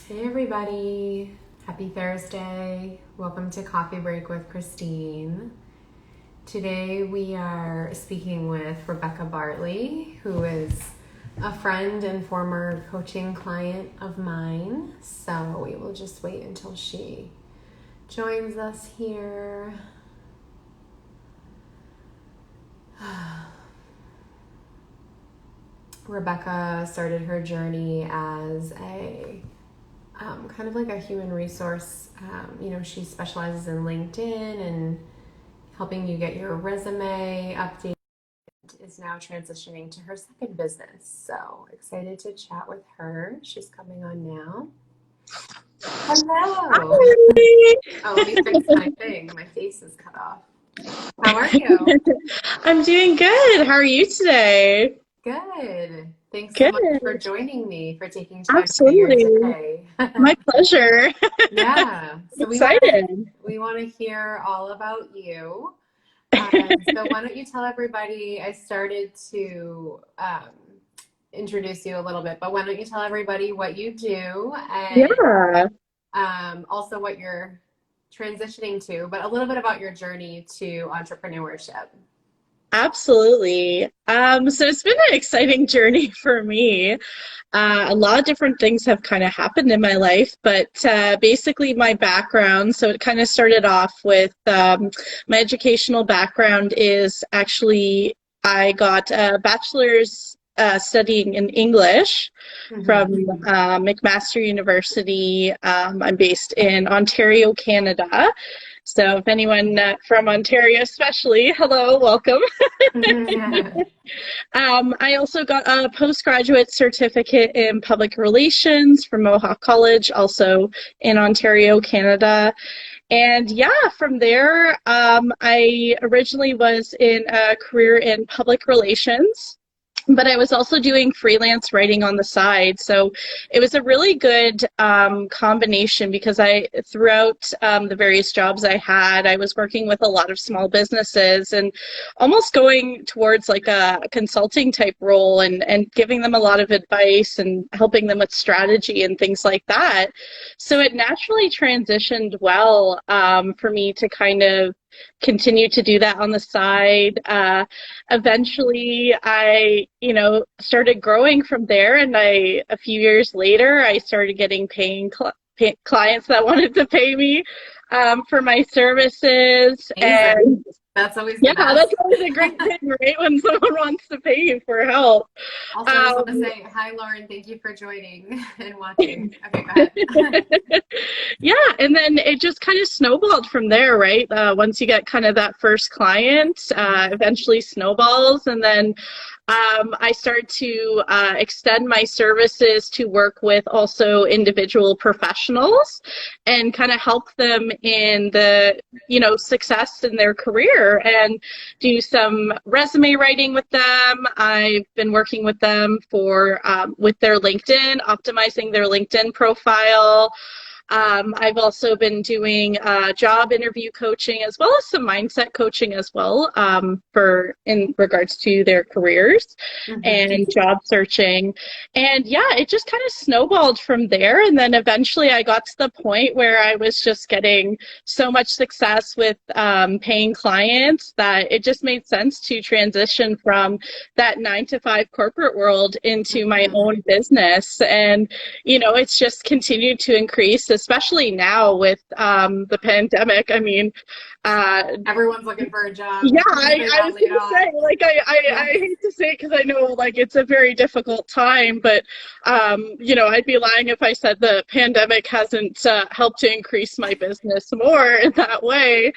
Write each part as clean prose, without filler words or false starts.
Hey everybody, happy Thursday. Welcome to Coffee Break with Christine. Today we are speaking with Rebecca Bartley, who is a friend and former coaching client of mine. So we will just wait until she joins us here. Rebecca started her journey as a kind of like a human resource. She specializes in LinkedIn and helping you get your resume updated. Is now transitioning to her second business. So excited to chat with her. She's coming on now. Hello. Hi. Oh, let me fix my thing. My face is cut off. How are you? I'm doing good. How are you today? Good. Thanks so much for Good. joining me, for taking time out of your Absolutely. day. My pleasure. Yeah. So we want to Excited. we want to hear all about you. So why don't you tell everybody? I started to introduce you a little bit, but why don't you tell everybody what you do and Yeah, also what you're transitioning to, but a little bit about your journey to entrepreneurship. absolutely. So it's been an exciting journey for me. A lot of different things have kind of happened in my life, but basically my background, so it kind of started off with my educational background is actually I got a bachelor's studying in English from Mm-hmm. McMaster University. I'm based in Ontario, Canada. So if anyone from Ontario especially, hello, welcome. I also got a postgraduate certificate in public relations from Mohawk College, also in Ontario, Canada. And yeah, from there, I originally was in a career in public relations, but I was also doing freelance writing on the side. So it was a really good combination because throughout the various jobs I had, I was working with a lot of small businesses and almost going towards like a consulting type role and giving them a lot of advice and helping them with strategy and things like that. So it naturally transitioned well for me to kind of continue to do that on the side. Eventually started growing from there, and a few years later I started getting clients that wanted to pay me for my services. Amazing. And That's always the yeah, best. that's always a great thing, right, when someone wants to pay you for help. Also, I just want to um, say hi, Lauren. Thank you for joining and watching. Okay, go ahead. yeah, and then it just kind of snowballed from there, right? Once you get kind of that first client, eventually snowballs, and then I started to extend my services to work with also individual professionals and kind of help them in the, success in their career and do some resume writing with them. I've been working with them for with their LinkedIn, optimizing their LinkedIn profile. I've also been doing job interview coaching as well as some mindset coaching as well for in regards to their careers Mm-hmm. and job searching. And yeah, it just kind of snowballed from there. And then eventually I got to the point where I was just getting so much success with paying clients that it just made sense to transition from that 9 to 5 corporate world into my Mm-hmm. own business. And it's just continued to increase, especially now with the pandemic. I mean, uh, Everyone's looking for a job. yeah, People I got was laid gonna off. say, like, I Yes. hate to say it because I know, like, it's a very difficult time, but, I'd be lying if I said the pandemic hasn't helped to increase my business more in that way.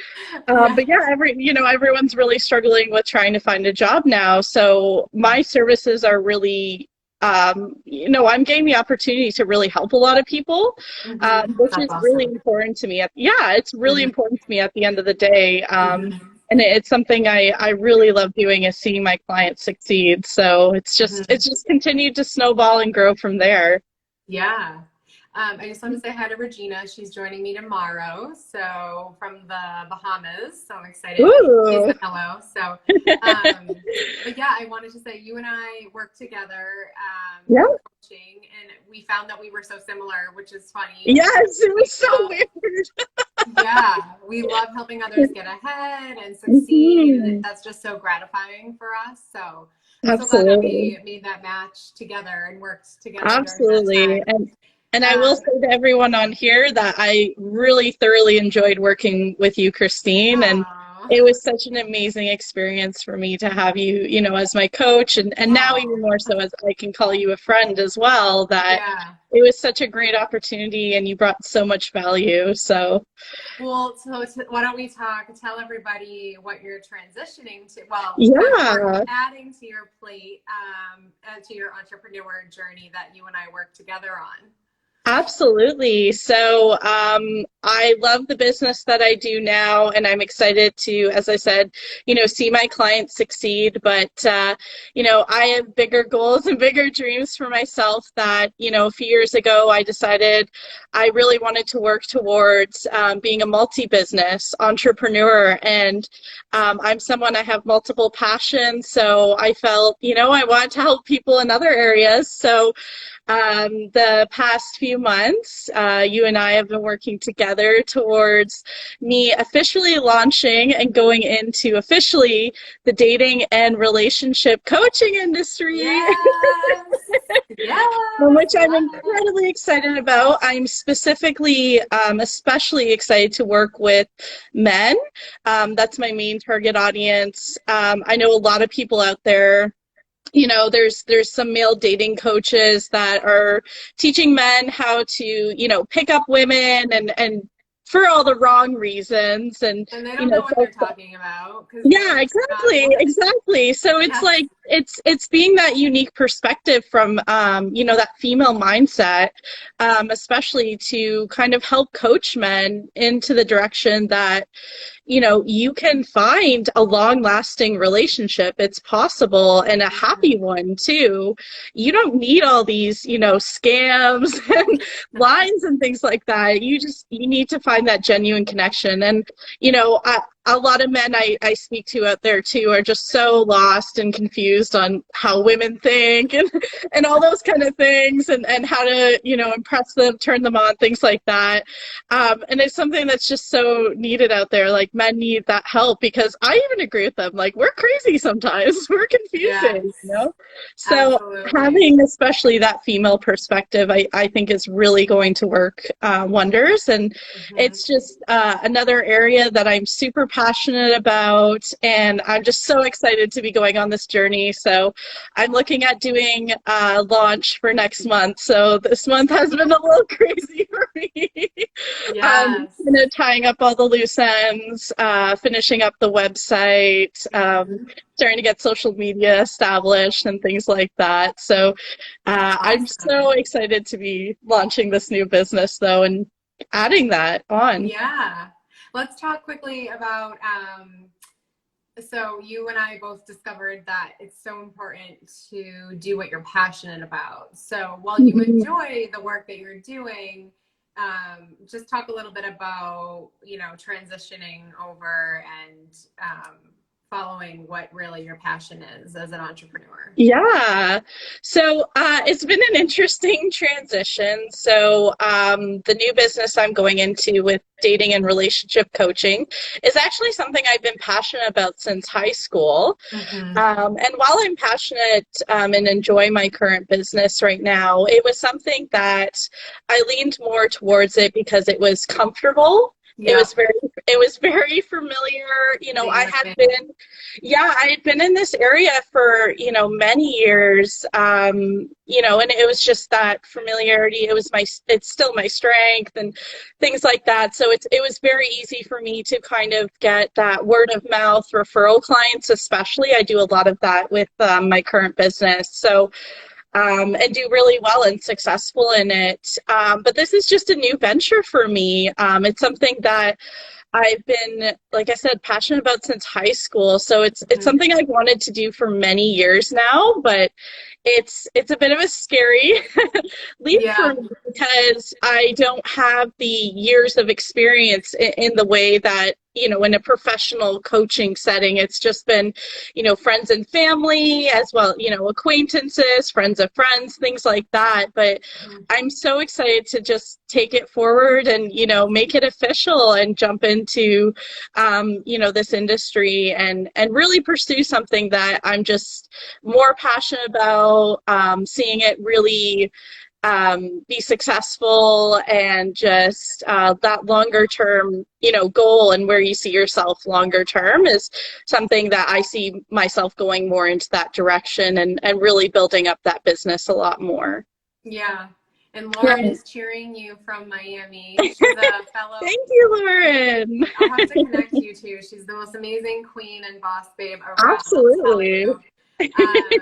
Yeah. But yeah, everyone's really struggling with trying to find a job now. So my services are really, I'm getting the opportunity to really help a lot of people, Mm-hmm. which That's is really awesome. important to me. Yeah, it's really Mm-hmm. important to me at the end of the day. Mm-hmm. And it's something I really love doing is seeing my clients succeed. So it's just Mm-hmm. continued to snowball and grow from there. Yeah. I just want to say hi to Regina. She's joining me tomorrow, so from the Bahamas. So I'm excited. She Ooh. said hello. So, but yeah, I wanted to say you and I worked together Yeah. in coaching, and we found that we were so similar, which is funny because Yes, it we was so felt, weird. yeah, we love helping others get ahead and succeed, and Mhm. that's just so gratifying for us. So I'm so glad that Absolutely. we made that match together and worked together during that Absolutely. time. And I will Um, say to everyone on here that I really thoroughly enjoyed working with you, Christine, and oh, it was such an amazing experience for me to have you, as my coach and now even oh, more so as I can call you a friend as well, that yeah. it was such a great opportunity and you brought so much value. So, Well, so why don't we tell everybody what you're transitioning to, well, what you're yeah. adding to your plate, to your entrepreneur journey that you and I work together on. Absolutely. So, I love the business that I do now, and I'm excited to, as I said, see my clients succeed. But, I have bigger goals and bigger dreams for myself that, a few years ago, I decided I really wanted to work towards being a multi-business entrepreneur. And I'm someone, I have multiple passions. So I felt, I wanted to help people in other areas. So, the past few months, you and I have been working together towards me officially launching and going into officially the dating and relationship coaching industry, Yes, yes, which I'm love it. incredibly excited about. I'm specifically, especially excited to work with men. That's my main target audience. I know a lot of people out there, there's some male dating coaches that are teaching men how to, pick up women and for all the wrong reasons and And they don't know what so they're talking about because yeah, they're not exactly, women. exactly. So it's Yes. like it's being that unique perspective from that female mindset, especially to kind of help coach men into the direction that you can find a long lasting relationship. It's possible and a happy Mhm. one too. You don't need all these, scams and lines and things like that. You need to find that genuine connection. And, a lot of men I speak to out there too are just so lost and confused on how women think and all those kind of things and how to, impress them, turn them on, things like that. And it's something that's just so needed out there. Like men need that help because I even agree with them. Like we're crazy sometimes. We're confusing, Yes, So absolutely. having especially that female perspective, I think is really going to work wonders. And Mhm. it's just another area that I'm super passionate about. And I'm just so excited to be going on this journey. So I'm looking at doing a launch for next month. So this month has been a little crazy for me. Yes. Tying up all the loose ends, finishing up the website, Mhm. starting to get social media established and things like that. So I'm so Awesome. excited to be launching this new business though and adding that on. Yeah. Let's talk quickly about so you and I both discovered that it's so important to do what you're passionate about. So while you Mhm. enjoy the work that you're doing, just talk a little bit about, transitioning over and following what really your passion is as an entrepreneur. Yeah. So it's been an interesting transition. So the new business I'm going into with dating and relationship coaching is actually something I've been passionate about since high school. Mm-hmm. And while I'm passionate and enjoy my current business right now, it was something that I leaned more towards it because it was comfortable. Yep. It was very familiar. Same I with had me. been, yeah, I had been in this area for, many years. And it was just that familiarity. It's still my strength and things like that. So it was very easy for me to kind of get that word of mouth referral clients, especially. I do a lot of that with my current business. So, and do really well and successful in it. But this is just a new venture for me. It's something that I've been, like I said, passionate about since high school. So it's something I've wanted to do for many years now, but it's a bit of a scary leap for Yeah. me because I don't have the years of experience in the way that, in a professional coaching setting, it's just been, friends and family as well, acquaintances, friends of friends, things like that. But Mhm. I'm so excited to just take it forward and, make it official and jump into, this industry and really pursue something that I'm just more passionate about, seeing it really be successful and just that longer term, goal and where you see yourself longer term is something that I see myself going more into that direction and really building up that business a lot more. Yeah. And Yeah. Lauren is cheering you from Miami. She's a fellow. Thank you, Lauren. I'll have to connect you two. She's the most amazing queen and boss babe around, I'll tell Absolutely. you. Um,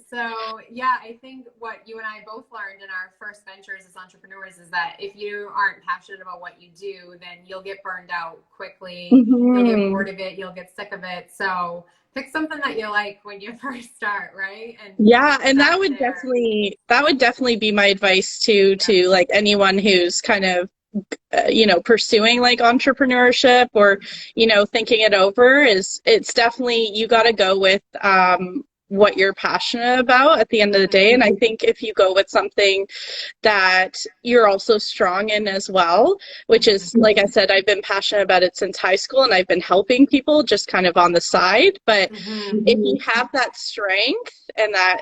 so yeah, I think what you and I both learned in our first ventures as entrepreneurs is that if you aren't passionate about what you do, then you'll get burned out quickly. You'll get Mhm. bored of it. You'll get sick of it. So pick something that you like when you first start, right? And Yeah, keep and that there. that would definitely be my advice to like anyone who's kind of pursuing like entrepreneurship or thinking it over is it's definitely you got to go with what you're passionate about at the end of the day. Mhm. And I think if you go with something that you're also strong in as well, which is, Mhm. like I said, I've been passionate about it since high school and I've been helping people just kind of on the side. But Mhm. if you have that strength and that,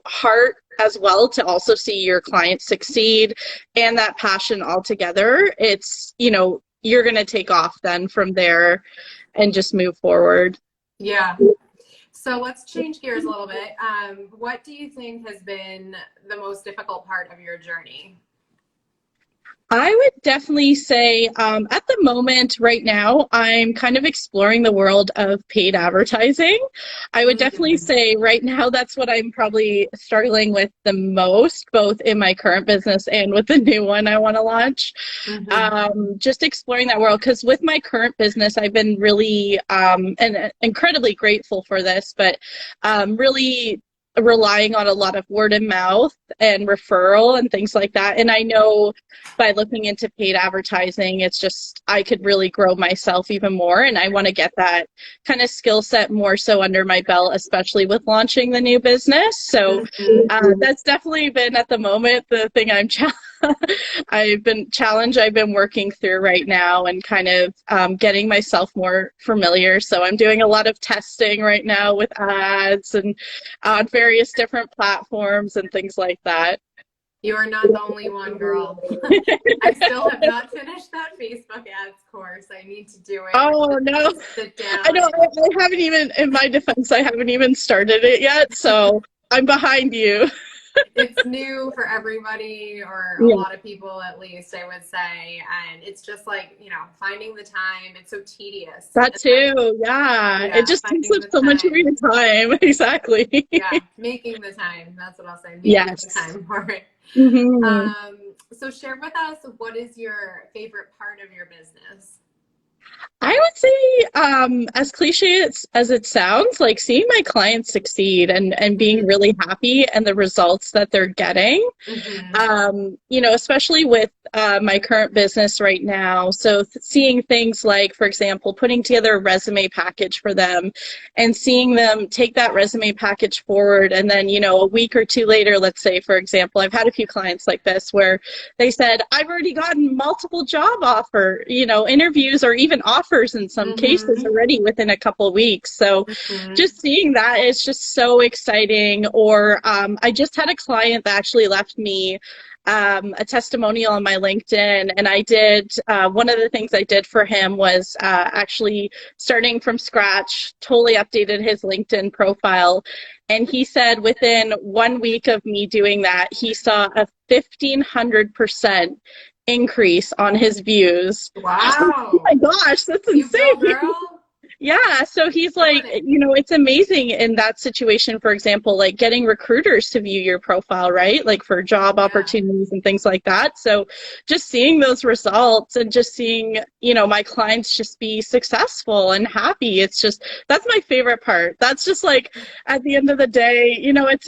heart as well to also see your clients succeed and that passion all together, it's, you're going to take off then from there and just move forward. Yeah. So let's change gears a little bit. What do you think has been the most difficult part of your journey? I would definitely say at the moment, right now, I'm kind of exploring the world of paid advertising. I would definitely Mm-hmm. say right now that's what I'm probably struggling with the most, both in my current business and with the new one I want to launch. Mm-hmm. Just exploring that world because with my current business, I've been really and incredibly grateful for this, but really relying on a lot of word of mouth and referral and things like that. And I know by looking into paid advertising, it's just I could really grow myself even more. And I want to get that kind of skill set more so under my belt, especially with launching the new business. So that's definitely been at the moment the thing I've been challenged. I've been working through right now and kind of getting myself more familiar. So I'm doing a lot of testing right now with ads and on various different platforms and things like that. You are not the only one, girl. I still have not finished that Facebook ads course. I need to do it. Oh no, Just sit I down don't. and I haven't even, in my defense, I haven't even started it yet. So I'm behind you. it's new for everybody, or a Yeah, lot of people at least, I would say. And it's just like, finding the time. It's so tedious. that And too. Yeah, it yeah, just takes finding up the so much of time. your time. Exactly. Yeah, making the time. That's what I'll say. Making the Yes. time for it. Hmm. So share with us, what is your favorite part of your business? I would say, as cliche as it sounds, like seeing my clients succeed and being Mm-hmm. really happy and the results that they're getting. Mm-hmm. Especially with my current business right now. So seeing things like, for example, putting together a resume package for them and seeing them take that resume package forward. And then, a week or two later, let's say, for example, I've had a few clients like this where they said, I've already gotten multiple job offer, interviews or even offers in some cases Mm-hmm. already within a couple of weeks. So Mm-hmm. just seeing that is just so exciting. Or I just had a client that actually left me a testimonial on my LinkedIn. And I did, one of the things I did for him was actually starting from scratch, totally updated his LinkedIn profile. And he said within 1 week of me doing that, he saw a 1,500% increase on his views. I was like, oh Wow. my gosh, that's You go, insane. girl. Yeah, so he's like, Killing it. it's amazing in that situation, for example, like getting recruiters to view your profile, right? Like for job Yeah. opportunities and things like that. So just seeing those results and just seeing, my clients just be successful and happy. That's my favorite part. That's just like at the end of the day,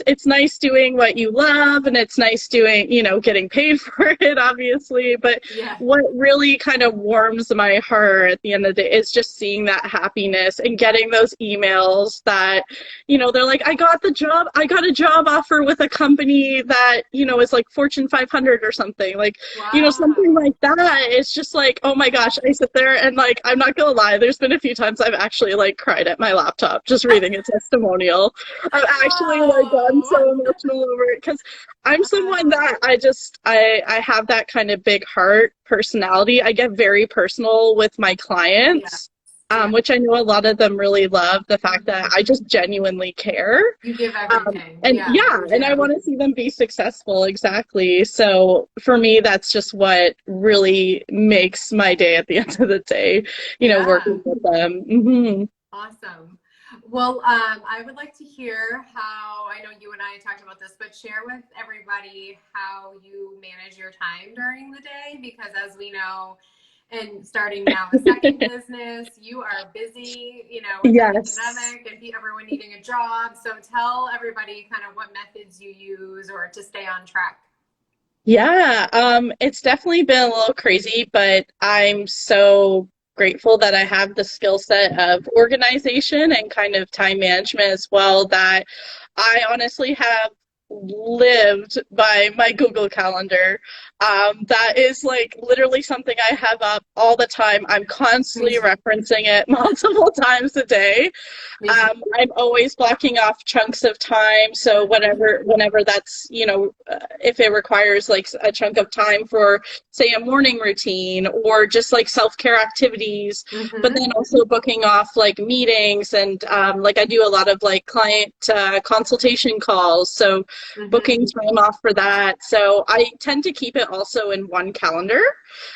it's nice doing what you love and it's nice doing, getting paid for it, obviously. But Yeah. what really kind of warms my heart at the end of the day is just seeing that happiness and getting those emails that, they're like, I got a job offer with a company that, is like Fortune 500 or something, like, something Wow. like that. It's just like, oh my gosh, I sit there and like, I'm not gonna lie, there's been a few times I've actually like cried at my laptop just reading a testimonial. I've actually like gotten Whoa. so emotional over it because I'm someone that I have that kind of big heart personality. I get very personal with my Yeah. clients, Yeah. which I know a lot of them really love the fact that I Mhm. just genuinely care. You give everything. And Yeah, yeah, you and I do. want to see them be successful. Exactly. So for me, that's just what really makes my day at the end of the day, Yeah. working with them. Awesome. Well, I would like to hear how, I know you and I talked about this, but share with everybody how you manage your time during the day, because as we know, and starting now a second business, you are busy, with the Yes. pandemic and everyone needing a job. So tell everybody kind of what methods you use or to stay on track. Yeah, it's definitely been a little crazy, but I'm so grateful that I have the skill set of organization and kind of time management as well, that I honestly have lived by my Google Calendar. That is like literally something I have up all the time. I'm Me constantly too. referencing it multiple times a day. Me too. I'm always blocking off chunks of time. So Mm-hmm. whenever that's, if it requires like a chunk of time for, say, a morning routine or just like self-care activities, but Mm-hmm. then also booking off like meetings and like I do a lot of like client consultation calls. So Mm-hmm. booking time off for that. So I tend to keep it also in one calendar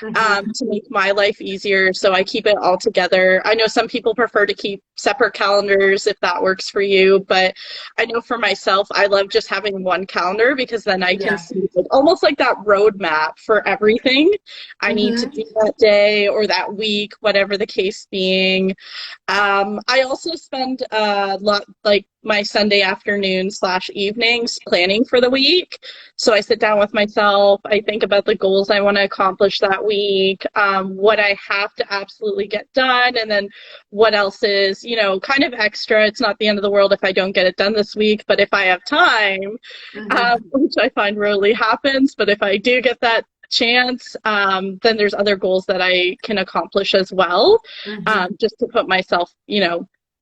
Mm-hmm. to make my life easier. So I keep it all together. I know some people prefer to keep separate calendars if that works for you, but I know for myself, I love just having one calendar because then I can Yeah. see like, almost like that roadmap for everything I need to Mm-hmm. do that day or that week, whatever the case being. I also spend a lot like my Sunday afternoon slash evenings planning for the week. So I sit down with myself, I think about the goals I want to accomplish that week, what I have to absolutely get done, and then what else is, kind of extra. It's not the end of the world if I don't get it done this week, but if I have time, Mm-hmm. which I find rarely happens, but if I do get that chance, then there's other goals that I can accomplish as well, Mm-hmm. just to put myself,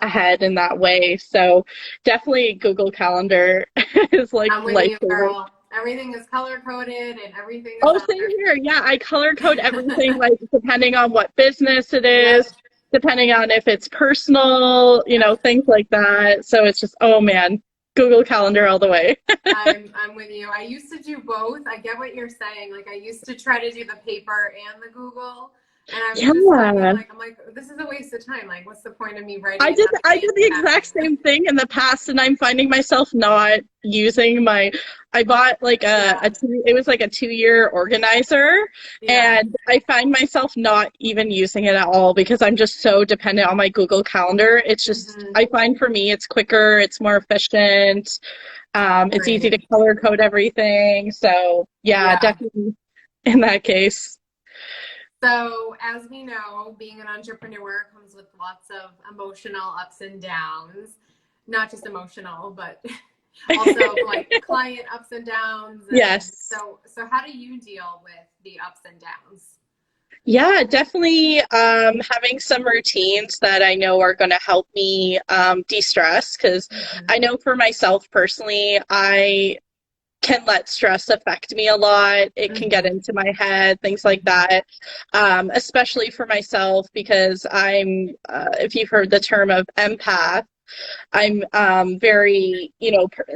ahead in that way. So definitely Google Calendar is like I'm with you, lifesaver. girl. Everything is color coded and everything is Oh, on same there. here. Yeah, I color code everything, like depending on what business it is, Yep. depending on if it's personal, Yep. things like that. So it's just, oh man, Google Calendar all the way. I'm with you. I used to do both. I get what you're saying. Like I used to try to do the paper and the Google, and I was just finding Yeah. like I'm like this is a waste of time. Like what's the point of me writing I it did on a I page did the and exact having same thing in the past, and I'm finding myself not using my. I bought like yeah, it was like a 2-year organizer, yeah. and I find myself not even using it at all because I'm just so dependent on my Google Calendar. It's just Hmm. I find for me it's quicker, it's more efficient, it's easy to Great. color code everything. So yeah, Yeah. definitely in that case. So, as we know, being an entrepreneur comes with lots of emotional ups and downs. Not just emotional, but also like client ups and downs. And Yes. so how do you deal with the ups and downs? Yeah, definitely having some routines that I know are going to help me de-stress because I Hmm. know for myself personally, I can let stress affect me a lot. It can get Hmm. into my head, things like Hmm. that. Especially for myself because if you've heard the term of empath. I'm very,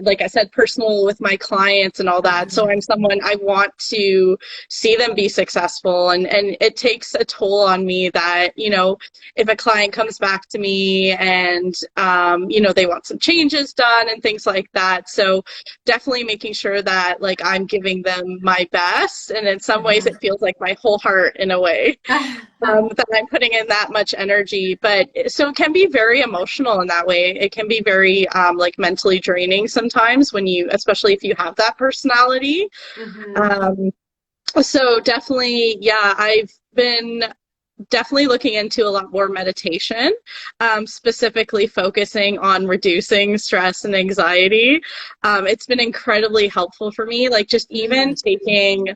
like I said, personal with my clients and all that. So Mhm. I'm someone I want to see them be successful. And it takes a toll on me that, if a client comes back to me and, they want some changes done and things like that. So definitely making sure that like I'm giving them my best. And in some ways, Mhm. it feels like my whole heart in a way that I'm putting in that much energy. But so it can be very emotional in that way. It can be very like mentally draining sometimes when especially if you have that personality. Mhm. Um, so definitely, yeah, I've been definitely looking into a lot more meditation, specifically focusing on reducing stress and anxiety. It's been incredibly helpful for me, like just even Mhm. taking,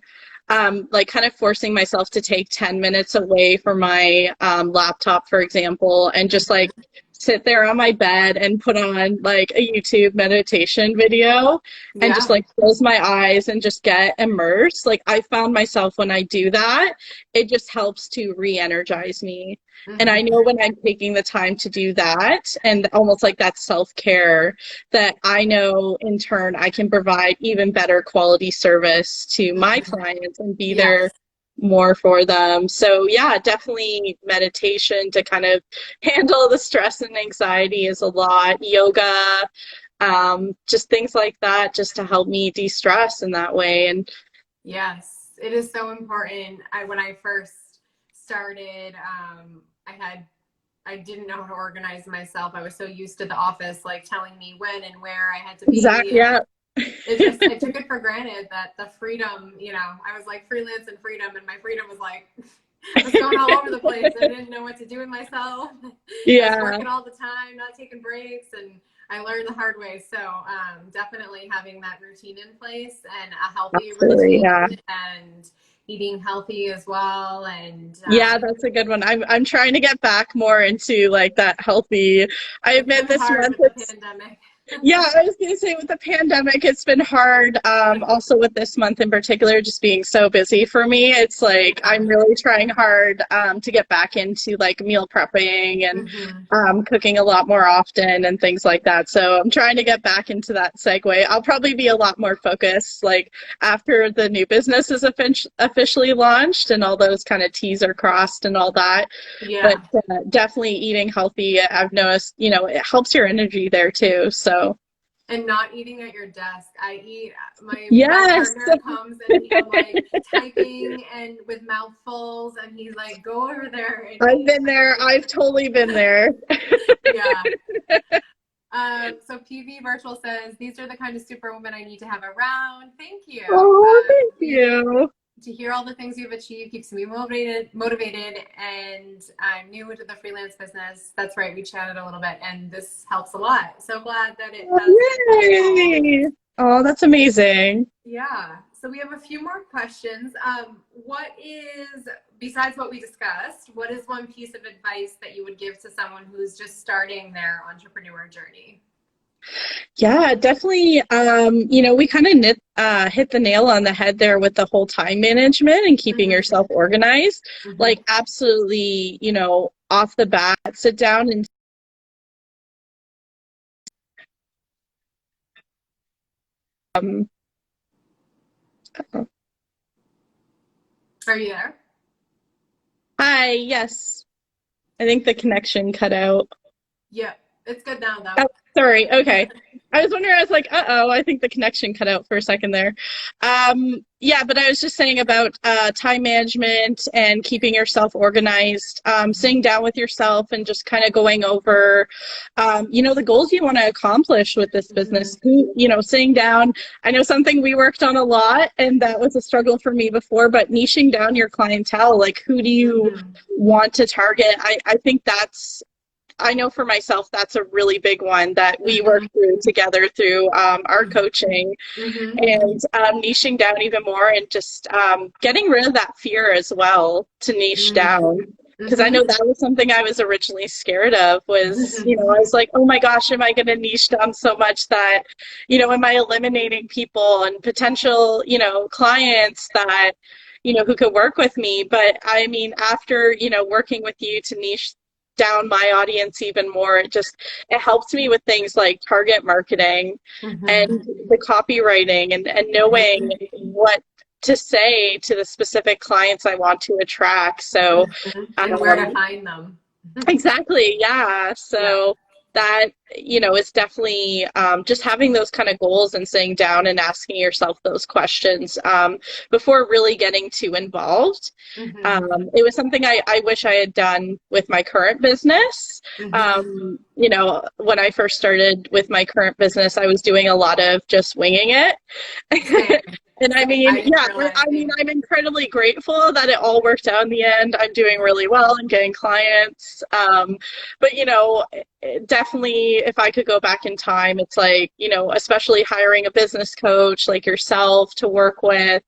like kind of forcing myself to take 10 minutes away from my laptop, for example, and just like sit there on my bed and put on like a YouTube meditation video and just Yeah. like close my eyes and just get immersed. Like I found myself when I do that, it just helps to re-energize me. And I Mhm. know when I'm taking the time to do that and almost like that self-care, that I know in turn I can provide even better quality service to my Mhm. clients and be there Yes. more for them. So yeah, definitely meditation to kind of handle the stress and anxiety is a lot. Yoga, just things like that, just to help me de-stress in that way. And Yes, it is so important. When I first started, I didn't know how to organize myself. I was so used to the office like telling me when and where I had to be, exactly, and yeah. I took it for granted that the freedom, I was like freelance and freedom, and my freedom was like I was going all over the place. I didn't know what to do with myself. I was Yeah, working all the time, not taking breaks, and I learned the hard way. So definitely having that routine in place and a healthy absolutely, routine yeah. and eating healthy as well. And Yeah, that's a good one. I'm trying to get back more into like that healthy. I it's admit been this hard month with the it's pandemic. yeah, I was gonna say with the pandemic, it's been hard. Also with this month in particular, just being so busy for me, it's like Yeah. I'm really trying hard to get back into like meal prepping and Mm-hmm. cooking a lot more often and things like that. So I'm trying to get back into that segue. I'll probably be a lot more focused like after the new business is officially launched and all those kind of T's are crossed and all that. But Yeah. definitely eating healthy, I've noticed, it helps your energy there too. So, And not eating at your desk. My yes, partner comes and I'm like typing and with mouthfuls, and he's like, "Go over there and I've eat." been there. I've totally been there. Yeah. So PV Virtual says these are the kind of superwomen I need to have around. Thank you. Oh, thank We you. To hear all the things you've achieved keeps me motivated, and I'm new into the freelance business. That's right, we chatted a little bit, and this helps a lot. So glad that it has been helpful. Oh, yay. Oh, that's amazing. Yeah. So we have a few more questions. What is, besides what we discussed, what is one piece of advice that you would give to someone who's just starting their entrepreneur journey? Yeah, definitely. We kind of hit the nail on the head there with the whole time management and keeping Mm-hmm. yourself organized. Mm-hmm. Like, absolutely, off the bat, sit down and um, Are you there? hi, yes. I think the connection cut out. Yeah, it's good now Oh, though. sorry. Okay. I was wondering, I was like, uh-oh, I think the connection cut out for a second there. Yeah, but I was just saying about time management and keeping yourself organized, sitting down with yourself and just kind of going over, the goals you want to accomplish with this Mm-hmm. business. Sitting down. I know something we worked on a lot, and that was a struggle for me before, but niching down your clientele, like who do you Mm-hmm. want to target? I think I know for myself, that's a really big one that we work Mm-hmm. through together through our coaching Mm-hmm. and niching down even more and just getting rid of that fear as well to niche down. Because I Mm-hmm. know that was something I was originally scared of was, I was like, oh my gosh, am I going to niche down so much that, am I eliminating people and potential, clients that, who could work with me? But I mean, after, working with you to niche down my audience even more. It helps me with things like target marketing and Mm-hmm. the copywriting and knowing what to say to the specific clients I want to attract. So, Mm-hmm. And where to um, find them. exactly, yeah. Yeah. So that, is definitely just having those kind of goals and sitting down and asking yourself those questions before really getting too involved. Mm-hmm. It was something I wish I had done with my current business. Mm-hmm. When I first started with my current business, I was doing a lot of just winging it. Same. And I Same. mean, I didn't yeah, realize. Same. I'm incredibly grateful that it all worked out in the end. I'm doing really well and getting clients. But, definitely if I could go back in time, it's like, especially hiring a business coach like yourself to work with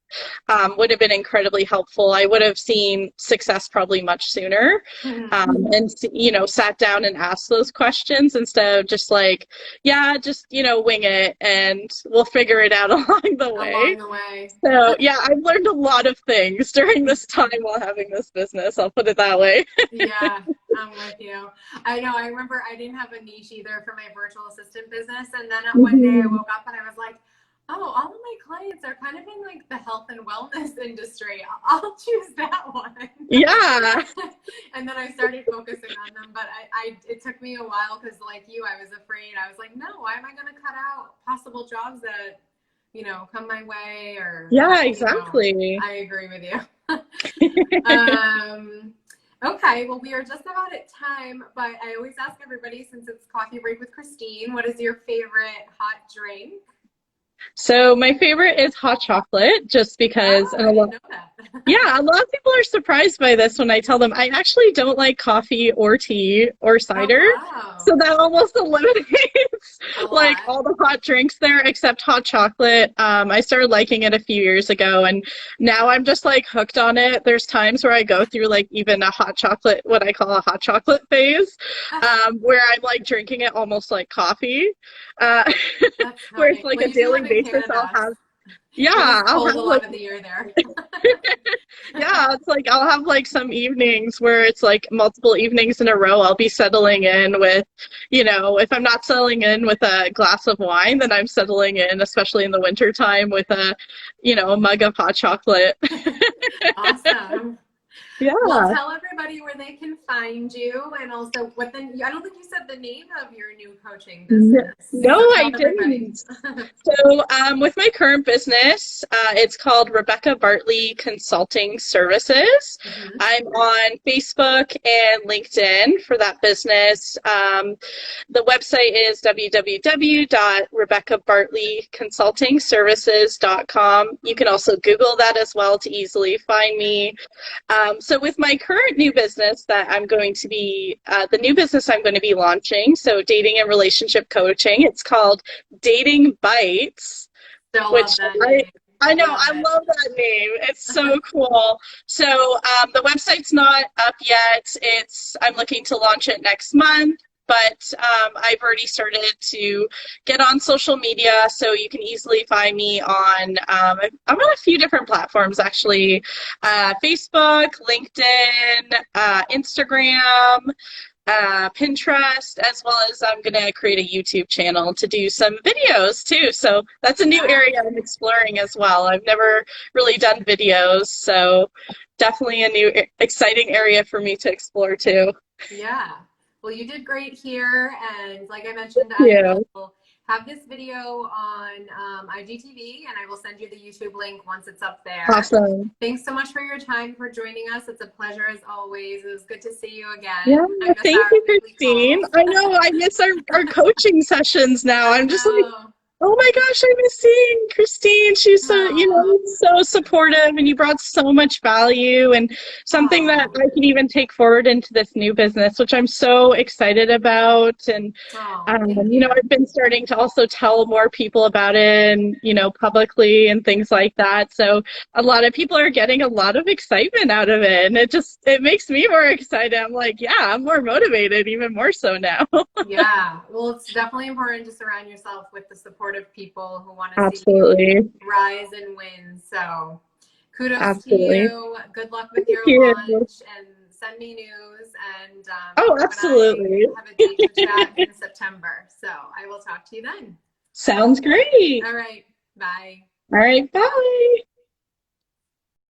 would have been incredibly helpful. I would have seen success probably much sooner, Mm-hmm. and sat down and asked those questions instead of just like, yeah, just wing it and we'll figure it out along the way. Along the way. So yeah, I've learned a lot of things during this time while having this business. I'll put it that way. Yeah, I'm with you. I know. I remember I didn't have a niche either for my virtual assistant business. And then one day I Mhm. woke up and I was like, oh, all of my clients are kind of in like the health and wellness industry. I'll choose that one. Yeah, And then I started focusing on them. But it took me a while because, like you, I was afraid. I was like, no, why am I going to cut out possible jobs that, come my way yeah, exactly. I agree with you. um, okay, well, we are just about at time, but I always ask everybody, since it's coffee break with Christine, what is your favorite hot drink? So my favorite is hot chocolate, just because, Oh, and I didn't know that. yeah, a lot of people are surprised by this when I tell them I actually don't like coffee or tea or Oh, cider. wow. So that almost eliminates A like lot. all the hot drinks there except hot chocolate. I started liking it a few years ago and now I'm just like hooked on it. There's times where I go through like even a hot chocolate, what I call a hot chocolate phase, where I'm like drinking it almost like coffee. Uh, That's where it's funny. like Well, a you do daily live in basis I'll Canada. have, It yeah, is I'll cold have a like lot of the year there. yeah, it's like I'll have like some evenings where it's like multiple evenings in a row. I'll be settling in with, if I'm not settling in with a glass of wine, then I'm settling in, especially in the winter time, with a mug of hot chocolate. Awesome. Well, Yeah. tell everybody where they can find you and also what then I don't think you said the name of your new coaching business. No, So I tell everybody. didn't. So, with my current business, it's called Rebecca Bartley Consulting Services. Mhm. I'm on Facebook and LinkedIn for that business. The website is www.rebeccabartleyconsultingservices.com. You can also Google that as well to easily find me. So with my current new business the new business I'm going to be launching, so dating and relationship coaching, it's called Dating Bites, Still love which that name. I know, Love I it. love that name. It's so cool. So the website's not up yet. I'm looking to launch it next month. But I've already started to get on social media, so you can easily find me on. I'm on a few different platforms actually: Facebook, LinkedIn, Instagram, Pinterest, as well as I'm going to create a YouTube channel to do some videos too. So that's a new Yeah. area I'm exploring as well. I've never really done videos, so definitely a new exciting area for me to explore too. Yeah. Well, you did great here. And like I mentioned, I Yeah. will have this video on IGTV and I will send you the YouTube link once it's up there. Awesome. Thanks so much for your time, for joining us. It's a pleasure as always. It was good to see you Yeah, again. I miss thank our you, weekly Christine. calls. I know I miss our coaching sessions now. I I'm just like, know. oh my gosh, I miss seeing Christine. She's Oh, so supportive and you brought so much value and something that oh, I can even take forward into this new business, which I'm so excited about. And, oh, thank you. I've been starting to also tell more people about it and, publicly and things like that. So a lot of people are getting a lot of excitement out of it. And it makes me more excited. I'm like, yeah, I'm more motivated, even more so now. Yeah, well, it's definitely important to surround yourself with the supportive people who want to see you Absolutely. rise and win. So kudos to Absolutely. you. Good luck with Thank your you. launch and send me news, and Oh, when absolutely. I have a date to chat in September. So I will talk to you then. Sounds great. All right. Bye. All right, bye.